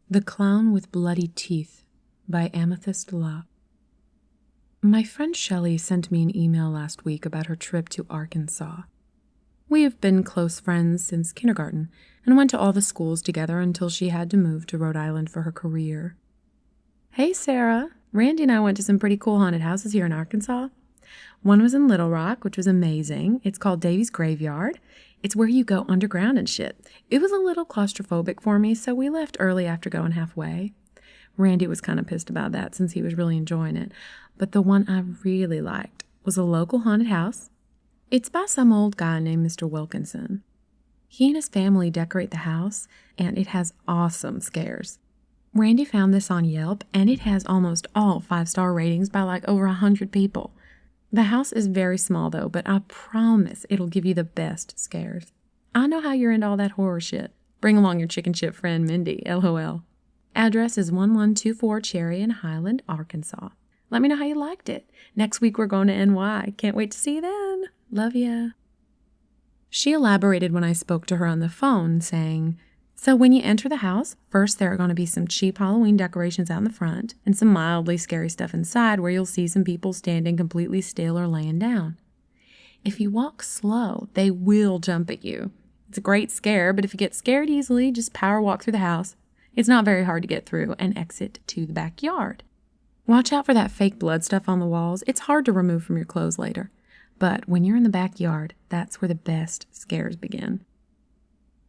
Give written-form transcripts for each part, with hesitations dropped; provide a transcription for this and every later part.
The Clown with Bloody Teeth by Amethyst Locke. My friend Shelley sent me an email last week about her trip to Arkansas. We have been close friends since kindergarten and went to all the schools together until she had to move to Rhode Island for her career. Hey Sarah, Randy and I went to some pretty cool haunted houses here in Arkansas. One was in Little Rock, which was amazing. It's called Davy's Graveyard. It's where you go underground and shit. It was a little claustrophobic for me, so we left early after going halfway. Randy was kind of pissed about that since he was really enjoying it. But the one I really liked was a local haunted house. It's by some old guy named Mr. Wilkinson. He and his family decorate the house, and it has awesome scares. Randy found this on Yelp, and it has almost all 5-star ratings by like over 100 people. The house is very small though, but I promise it'll give you the best scares. I know how you're into all that horror shit. Bring along your chicken chip friend Mindy, LOL. Address is 1124 Cherry in Highland, Arkansas. Let me know how you liked it. Next week we're going to NY. Can't wait to see you then. Love ya. She elaborated when I spoke to her on the phone, saying, so when you enter the house, first there are going to be some cheap Halloween decorations out in the front and some mildly scary stuff inside where you'll see some people standing completely still or laying down. If you walk slow, they will jump at you. It's a great scare, but if you get scared easily, just power walk through the house. It's not very hard to get through and exit to the backyard. Watch out for that fake blood stuff on the walls. It's hard to remove from your clothes later. But when you're in the backyard, that's where the best scares begin.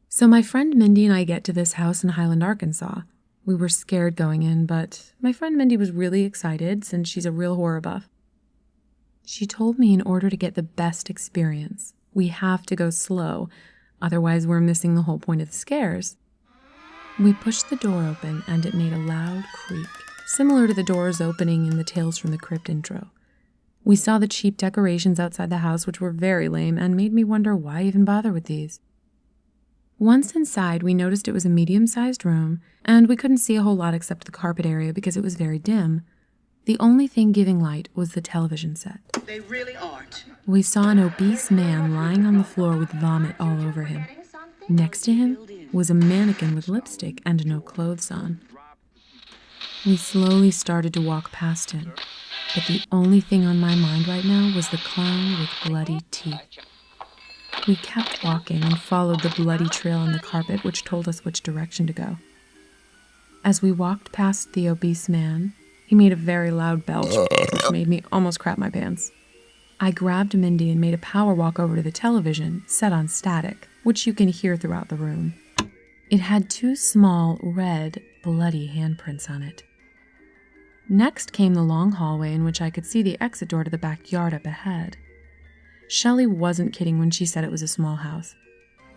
So my friend Mindy and I get to this house in Highland, Arkansas. We were scared going in, but my friend Mindy was really excited since she's a real horror buff. She told me in order to get the best experience, we have to go slow, otherwise we're missing the whole point of the scares. We pushed the door open and it made a loud creak, similar to the doors opening in the Tales from the Crypt intro. We saw the cheap decorations outside the house, which were very lame and made me wonder why even bother with these. Once inside, we noticed it was a medium-sized room, and we couldn't see a whole lot except the carpet area because it was very dim. The only thing giving light was the television set. They really aren't. We saw an obese man lying on the floor with vomit all over him. Next to him was a mannequin with lipstick and no clothes on. We slowly started to walk past him, but the only thing on my mind right now was the clown with bloody teeth. We kept walking and followed the bloody trail on the carpet, which told us which direction to go. As we walked past the obese man, he made a very loud belch, which made me almost crap my pants. I grabbed Mindy and made a power walk over to the television, set on static, which you can hear throughout the room. It had 2 small, red, bloody handprints on it. Next came the long hallway in which I could see the exit door to the backyard up ahead. Shelley wasn't kidding when she said it was a small house.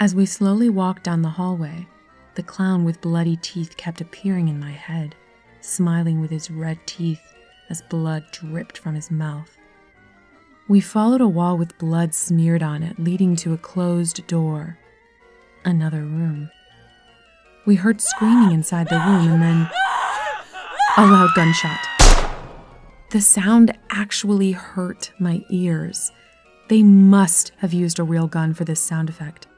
As we slowly walked down the hallway, the clown with bloody teeth kept appearing in my head, smiling with his red teeth as blood dripped from his mouth. We followed a wall with blood smeared on it, leading to a closed door. Another room. We heard screaming inside the room and then a loud gunshot. The sound actually hurt my ears. They must have used a real gun for this sound effect.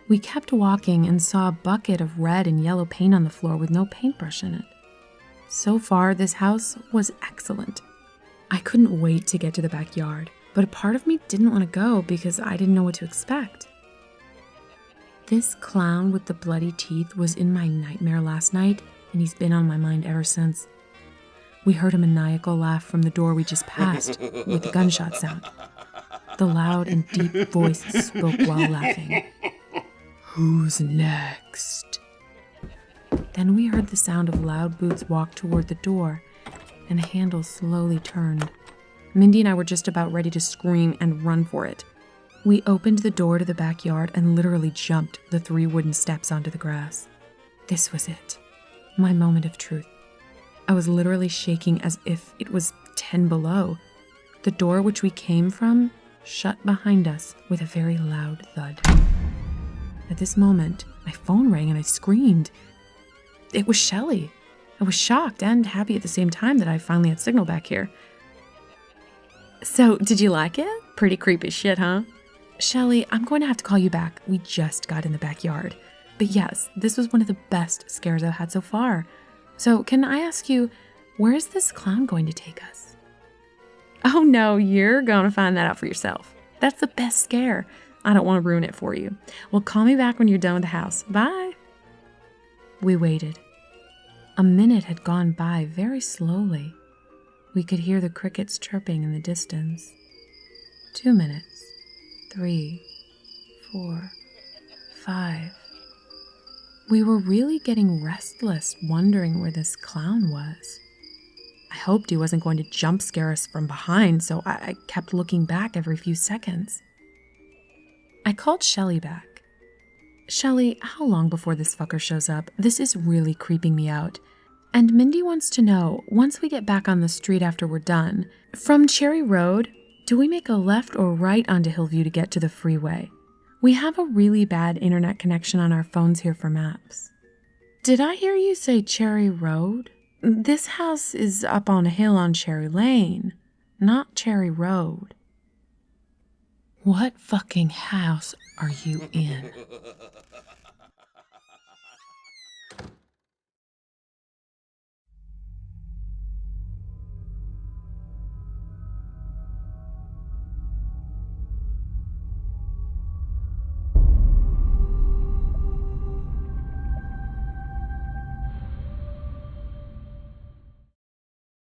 We kept walking and saw a bucket of red and yellow paint on the floor with no paintbrush in it. So far, this house was excellent. I couldn't wait to get to the backyard, but a part of me didn't want to go because I didn't know what to expect. This clown with the bloody teeth was in my nightmare last night, and he's been on my mind ever since. We heard a maniacal laugh from the door we just passed, with the gunshot sound. The loud and deep voice spoke while laughing. Who's next? Then we heard the sound of loud boots walk toward the door, and the handle slowly turned. Mindy and I were just about ready to scream and run for it. We opened the door to the backyard and literally jumped the 3 wooden steps onto the grass. This was it. My moment of truth. I was literally shaking as if it was 10 below. The door which we came from shut behind us with a very loud thud. At this moment, my phone rang and I screamed. It was Shelley. I was shocked and happy at the same time that I finally had signal back here. So, did you like it? Pretty creepy shit, huh? Shelley, I'm going to have to call you back. We just got in the backyard. But yes, this was one of the best scares I've had so far. So can I ask you, where is this clown going to take us? Oh no, you're going to find that out for yourself. That's the best scare. I don't want to ruin it for you. Well, call me back when you're done with the house. Bye. We waited. A minute had gone by very slowly. We could hear the crickets chirping in the distance. 2 minutes. 3, 4, 5. We were really getting restless, wondering where this clown was. I hoped he wasn't going to jump scare us from behind, so I kept looking back every few seconds. I called Shelly back. Shelly, how long before this fucker shows up? This is really creeping me out. And Mindy wants to know, once we get back on the street after we're done, from Cherry Road, do we make a left or right onto Hillview to get to the freeway? We have a really bad internet connection on our phones here for maps. Did I hear you say Cherry Road? This house is up on a hill on Cherry Lane, not Cherry Road. What fucking house are you in?